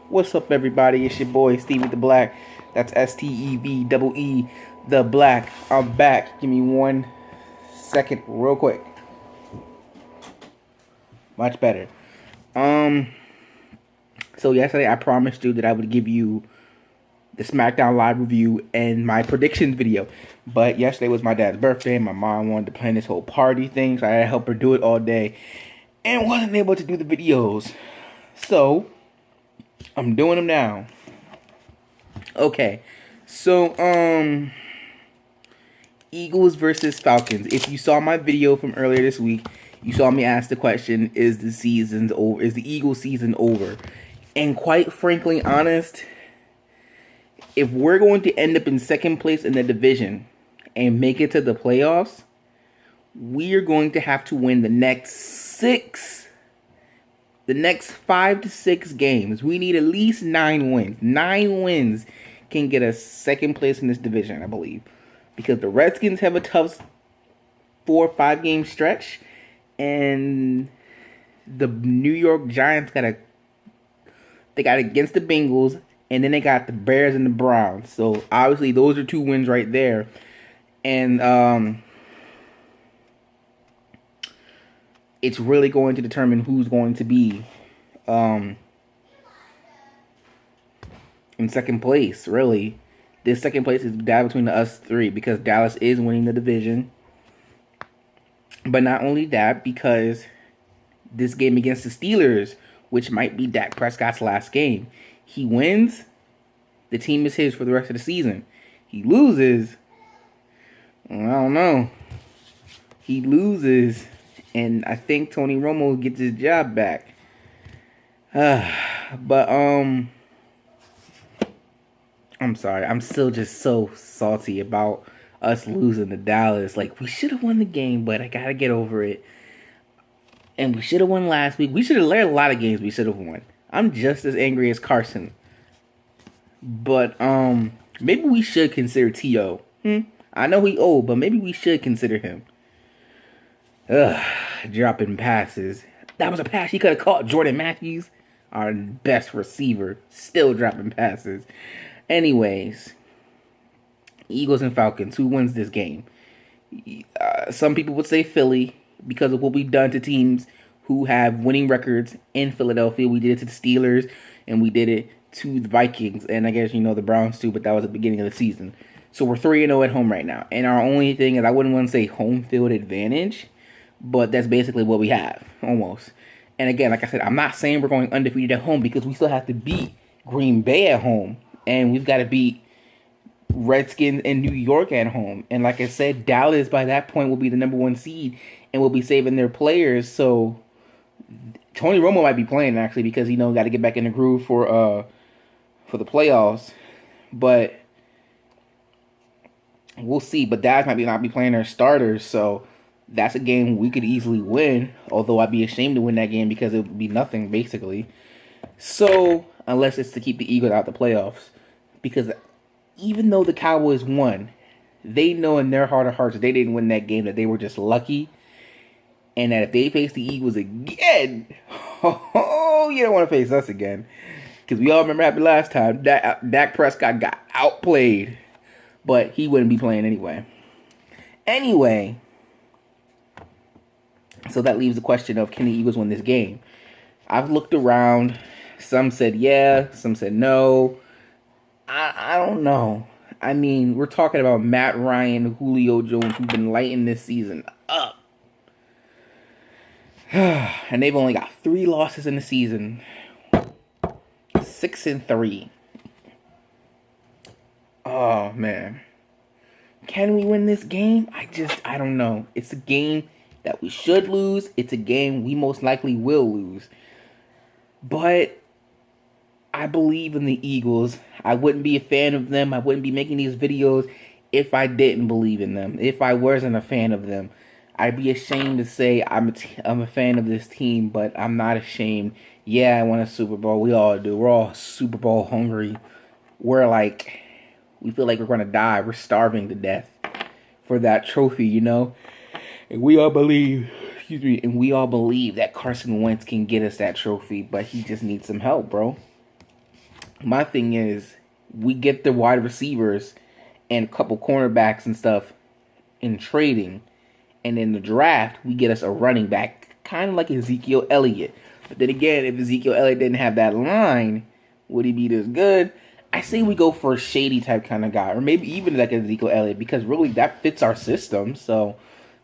What's up, everybody? It's your boy Stevie the Black. That's STEVEE the Black. I'm back. Give me 1 second, real quick. Much better. So yesterday I promised you that I would give you the SmackDown Live review and my predictions video. But yesterday was my dad's birthday. My mom wanted to plan this whole party thing, so I had to help her do it all day, and wasn't able to do the videos. So I'm doing them now. Okay, so Eagles versus Falcons. If you saw my video from earlier this week, you saw me ask the question: Is the season's over? Is the Eagles season over? And quite frankly, honest, if we're going to end up in second place in the division and make it to the playoffs, we're going to have to win the next 5 to 6 games. We need at least 9 wins. 9 wins can get us second place in this division, I believe. Because the Redskins have a tough 4 or 5 game stretch. And the New York Giants got against the Bengals. And then they got the Bears and the Browns. So obviously those are 2 wins right there. And it's really going to determine who's going to be in second place, really. This second place is between us 3 because Dallas is winning the division. But not only that, because this game against the Steelers, which might be Dak Prescott's last game, he wins, the team is his for the rest of the season. He loses, I don't know. He loses, and I think Tony Romo gets his job back. But I'm sorry. I'm still just so salty about us losing to Dallas. Like, we should have won the game, but I gotta get over it. And we should have won last week. We should have learned a lot of games we should have won. I'm just as angry as Carson. But maybe we should consider T.O. I know he old, but maybe we should consider him. Dropping passes. That was a pass he could have caught. Jordan Matthews, our best receiver, still dropping passes. Anyways, Eagles and Falcons, who wins this game? Some people would say Philly because of what we've done to teams who have winning records in Philadelphia. We did it to the Steelers, and we did it to the Vikings, and I guess the Browns too, but that was at the beginning of the season. So we're 3-0 at home right now, and our only thing is, I wouldn't want to say home field advantage, but that's basically what we have, almost. And again, like I said, I'm not saying we're going undefeated at home because we still have to beat Green Bay at home, and we've got to beat Redskins in New York at home. And like I said, Dallas by that point will be the number 1 seed and will be saving their players. So Tony Romo might be playing actually because got to get back in the groove for the playoffs. But we'll see. But Dallas might not be playing their starters, so that's a game we could easily win. Although I'd be ashamed to win that game because it would be nothing basically. So unless it's to keep the Eagles out the playoffs, because even though the Cowboys won, they know in their heart of hearts that they didn't win that game, that they were just lucky. And that if they face the Eagles again, you don't want to face us again. Because we all remember what happened last time. Dak Prescott got outplayed. But he wouldn't be playing anyway. Anyway, so that leaves the question of, can the Eagles win this game? I've looked around. Some said yeah, some said no. I don't know. I mean, we're talking about Matt Ryan, Julio Jones, who've been lighting this season up. And they've only got 3 losses in the season. 6-3. Oh, man. Can we win this game? I don't know. It's a game that we should lose. It's a game we most likely will lose. But I believe in the Eagles. I wouldn't be a fan of them. I wouldn't be making these videos if I didn't believe in them. If I wasn't a fan of them. I'd be ashamed to say I'm a fan of this team, but I'm not ashamed. Yeah, I won a Super Bowl. We all do. We're all Super Bowl hungry. We feel like we're going to die. We're starving to death for that trophy, And we all believe that Carson Wentz can get us that trophy, but he just needs some help, bro. My thing is, we get the wide receivers and a couple cornerbacks and stuff in trading, and in the draft we get us a running back, kind of like Ezekiel Elliott. But then again, if Ezekiel Elliott didn't have that line, would he be this good? I say we go for a shady type kind of guy, or maybe even like Ezekiel Elliott, because really that fits our system. So,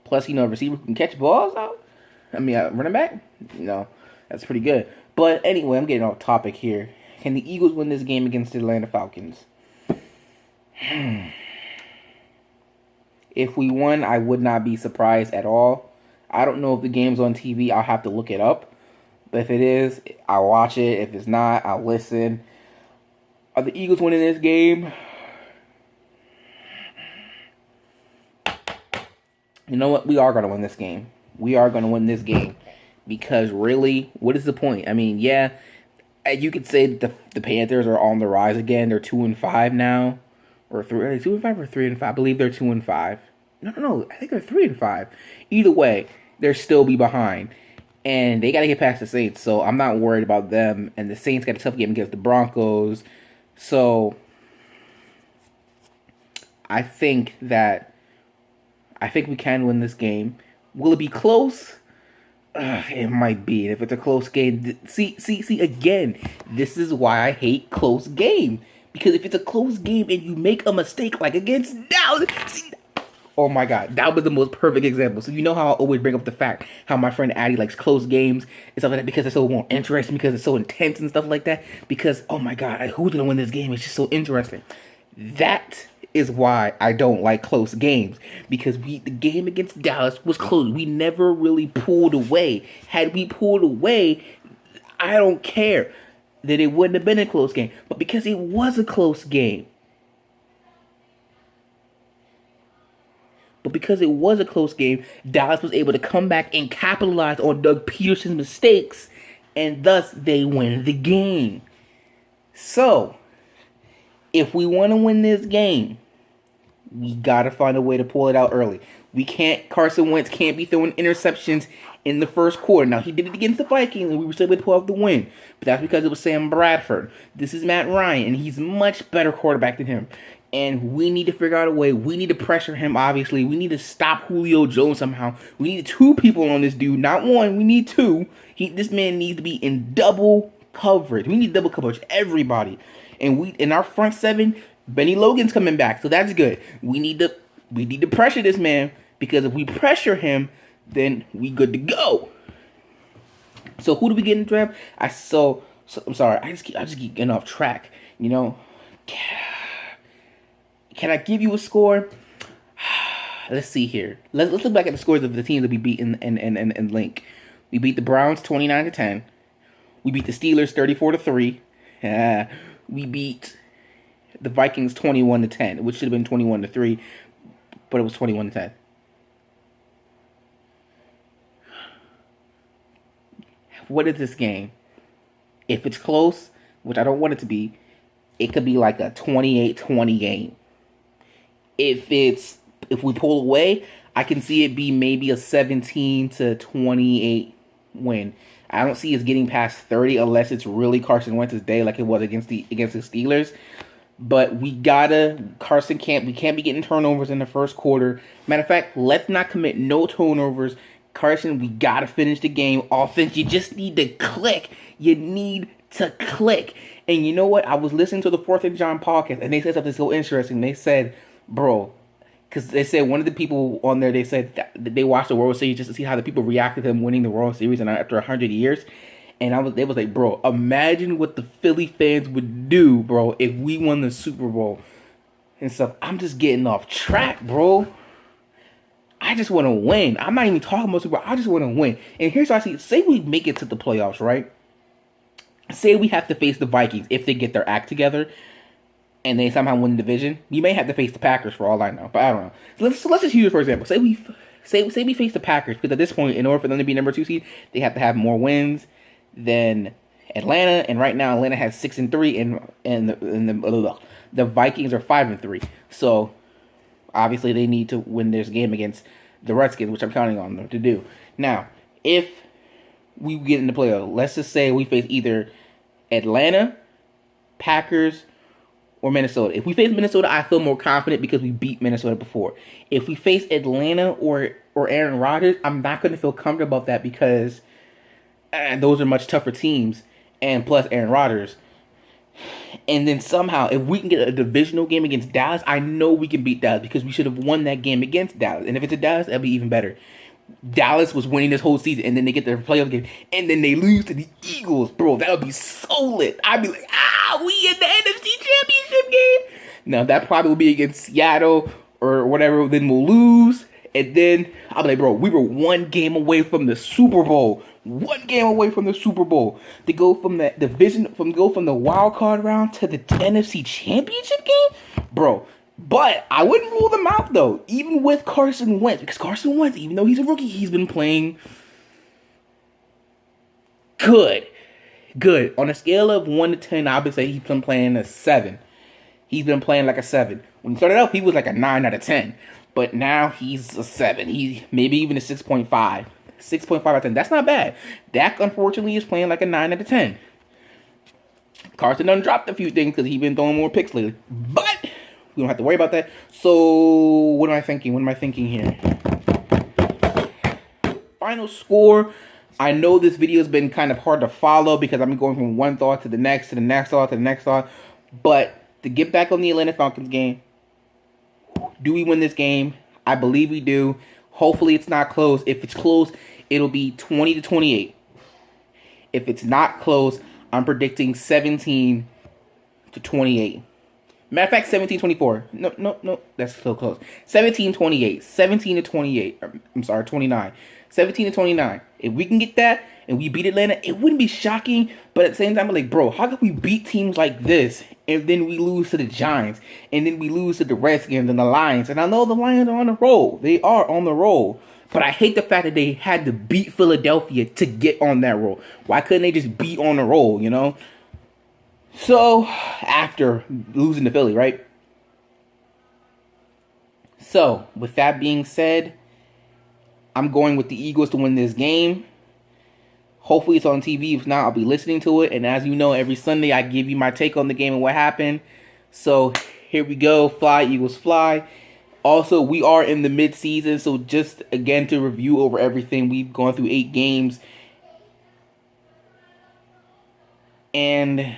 plus a receiver who can catch balls out. I mean, running back, that's pretty good. But anyway, I'm getting off topic here. Can the Eagles win this game against the Atlanta Falcons? If we won, I would not be surprised at all. I don't know if the game's on TV. I'll have to look it up. But if it is, I'll watch it. If it's not, I'll listen. Are the Eagles winning this game? You know what? We are going to win this game. We are going to win this game. Because really, what is the point? I mean, yeah, you could say that the Panthers are on the rise again. They're 2-5 now. Or 3, are they 2-5 or 3-5? I believe they're 2-5. No. I think they're 3-5. Either way, they'll still be behind. And they got to get past the Saints. So I'm not worried about them. And the Saints got a tough game against the Broncos. So I think we can win this game. Will it be close? It might be. If it's a close game, see again, this is why I hate close game. Because if it's a close game and you make a mistake like against Dallas, oh my God, that was the most perfect example. So you know how I always bring up the fact how my friend Addie likes close games and stuff like that because it's so more interesting, because it's so intense and stuff like that. Because, oh my God, who's gonna win this game? It's just so interesting. That is why I don't like close games, because the game against Dallas was close. We never really pulled away. Had we pulled away, I don't care that it wouldn't have been a close game. But because it was a close game, Dallas was able to come back and capitalize on Doug Peterson's mistakes, and thus they win the game. So, if we want to win this game, we got to find a way to pull it out early. Carson Wentz can't be throwing interceptions in the first quarter. Now, he did it against the Vikings, and we were still able to pull out the win. But that's because it was Sam Bradford. This is Matt Ryan, and he's a much better quarterback than him. And we need to figure out a way. We need to pressure him, obviously. We need to stop Julio Jones somehow. We need 2 people on this dude, not 1. We need 2. This man needs to be in double coverage. We need double coverage, everybody. And in our front 7, Benny Logan's coming back, so that's good. We need to pressure this man, because if we pressure him, then we good to go. So who do we get in the draft? I'm sorry. I just keep getting off track. Can I give you a score? Let's see here. Let's look back at the scores of the teams that we beat in Link. We beat the Browns 29-10. We beat the Steelers 34-3. We beat the Vikings 21-10, which should have been 21-3, but it was 21-10. What is this game? If it's close, which I don't want it to be, it could be like a 28-20 game. If we pull away, I can see it be maybe a 17-28 win. I don't see us getting past 30 unless it's really Carson Wentz's day, like it was against the Steelers. But we can't be getting turnovers in the first quarter. Matter of fact, let's not commit no turnovers. Carson, we gotta finish the game. Offense, you just need to click. You need to click. And you know what? I was listening to the 4th and John podcast, and they said something so interesting. They said, bro, because they said one of the people on there, they said that they watched the World Series just to see how the people reacted to them winning the World Series and after 100 years. And they was like, bro, imagine what the Philly fans would do, bro, if we won the Super Bowl and stuff. I'm just getting off track, bro. I just want to win. I'm not even talking about Super Bowl. I just want to win. And here's what I see. Say we make it to the playoffs, right? Say we have to face the Vikings if they get their act together and they somehow win the division. We may have to face the Packers for all I know, but I don't know. So let's just use it for example. Say we face the Packers, because at this point, in order for them to be number 2 seed, they have to have more wins than Atlanta, and right now Atlanta has 6-3, and the Vikings are 5-3. So obviously they need to win this game against the Redskins, which I'm counting on them to do. Now, if we get in the playoffs, let's just say we face either Atlanta, Packers or Minnesota. If we face Minnesota, I feel more confident because we beat Minnesota before. If we face Atlanta or Aaron Rodgers, I'm not going to feel comfortable about that because those are much tougher teams. And plus Aaron Rodgers. And then somehow, if we can get a divisional game against Dallas, I know we can beat Dallas because we should have won that game against Dallas. And if it's a Dallas, that'll be even better. Dallas was winning this whole season, and then they get their playoff game, and then they lose to the Eagles. Bro, that would be so lit. I'd be like, we in the NFC Championship game. Now, that probably will be against Seattle or whatever. Then we'll lose. And then I'll be like, bro, we were one game away from the Super Bowl. One game away from the Super Bowl. To go from the division, from the wild card round to the NFC Championship game? Bro. But I wouldn't rule them out, though. Even with Carson Wentz. Because Carson Wentz, even though he's a rookie, he's been playing good. Good. On a scale of 1 to 10, I would say he's been playing a 7. He's been playing like a 7. When he started out, he was like a 9 out of 10. But now he's a 7. He's maybe even a 6.5. 6.5 out of 10. That's not bad. Dak, unfortunately, is playing like a 9 out of 10. Carson done dropped a few things because he's been throwing more picks lately. But we don't have to worry about that. So, what am I thinking? What am I thinking here? Final score. I know this video has been kind of hard to follow because I'm going from one thought to the next, to the next thought, to the next thought. But to get back on the Atlanta Falcons game, do we win this game? I believe we do. Hopefully it's not close. If it's close, it'll be 20-28. If it's not close, I'm predicting 17-28. Matter of fact, 17-24. No. That's still close. 17-28. 17-28. I'm sorry, 29. 17-29. If we can get that and we beat Atlanta, it wouldn't be shocking. But at the same time, I'm like, bro, how can we beat teams like this and then we lose to the Giants and then we lose to the Redskins and the Lions? And I know the Lions are on the roll. They are on the roll. But I hate the fact that they had to beat Philadelphia to get on that roll. Why couldn't they just be on the roll, you know? So, after losing to Philly, right? So, with that being said, I'm going with the Eagles to win this game. Hopefully it's on TV. If not, I'll be listening to it. And as you know, every Sunday I give you my take on the game and what happened. So, here we go. Fly, Eagles, fly. Also, we are in the mid-season. So, just again to review over everything. We've gone through 8 games. And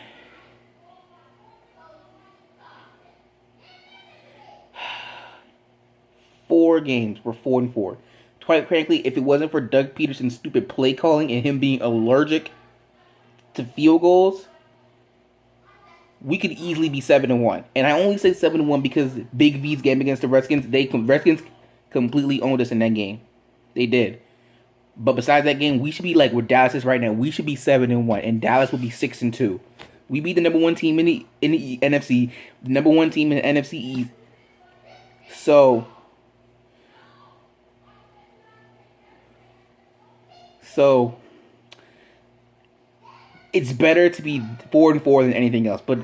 4 games. We're 4-4. Quite frankly, if it wasn't for Doug Peterson's stupid play calling and him being allergic to field goals, we could easily be 7-1. And I only say 7-1 because Big V's game against the Redskins, Redskins completely owned us in that game. They did. But besides that game, we should be like where Dallas is right now. We should be 7-1, and Dallas would be 6-2. We beat the number 1 team in the NFC, the number 1 team in the NFC East. So it's better to be 4-4 than anything else. But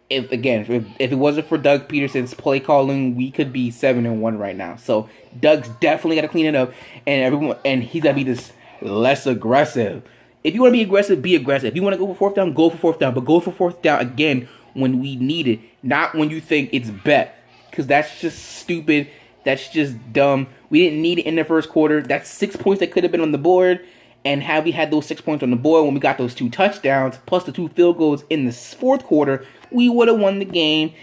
if it wasn't for Doug Peterson's play calling, we could be 7-1 right now. So Doug's definitely got to clean it up, and he's got to be this less aggressive. If you want to be aggressive, be aggressive. If you want to go for 4th down, go for 4th down. But go for 4th down again when we need it, not when you think it's bet. Because that's just stupid. That's just dumb. We didn't need it in the first quarter. That's 6 points that could have been on the board. And had we had those 6 points on the board when we got those 2 touchdowns, plus the 2 field goals in the 4th quarter, we would have won the game.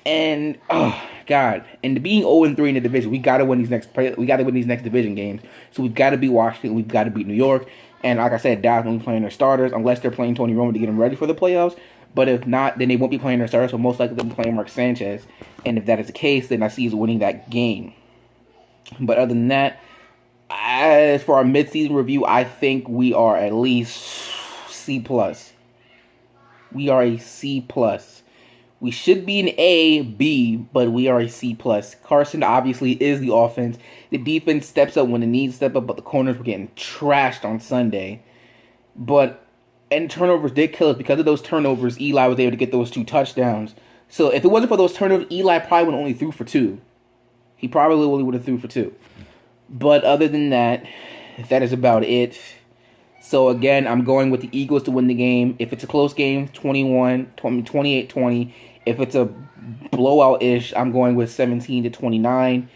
And oh God! And being 0-3 in the division, we gotta win these next division games. So we've got to beat Washington. We've got to beat New York. And like I said, Dallas won't be playing their starters unless they're playing Tony Romo to get them ready for the playoffs. But if not, then they won't be playing their starters. So most likely they'll be playing Mark Sanchez. And if that is the case, then I see us winning that game. But other than that, as for our midseason review, I think we are at least C+. We are a C+. We should be an A, B, but we are a C+. Carson obviously is the offense. The defense steps up when it needs to step up, but the corners were getting trashed on Sunday. And turnovers did kill us. Because of those turnovers, Eli was able to get those 2 touchdowns. So if it wasn't for those turnovers, Eli probably would have only threw for 2. He probably only would have threw for 2. But other than that, that is about it. So again, I'm going with the Eagles to win the game. If it's a close game, 28-20. If it's a blowout-ish, I'm going with 17-29.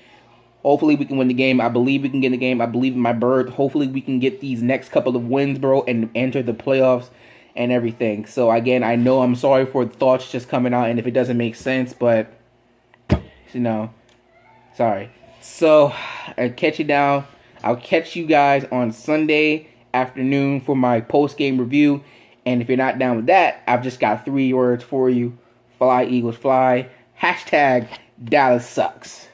Hopefully we can win the game. I believe we can get the game. I believe in my bird. Hopefully we can get these next couple of wins, bro, and enter the playoffs and everything. So again, I know I'm sorry for the thoughts just coming out and if it doesn't make sense, but sorry. So I'll catch you down. I'll catch you guys on Sunday afternoon for my post-game review. And if you're not down with that, I've just got 3 words for you. Fly, Eagles, fly. # Dallas sucks.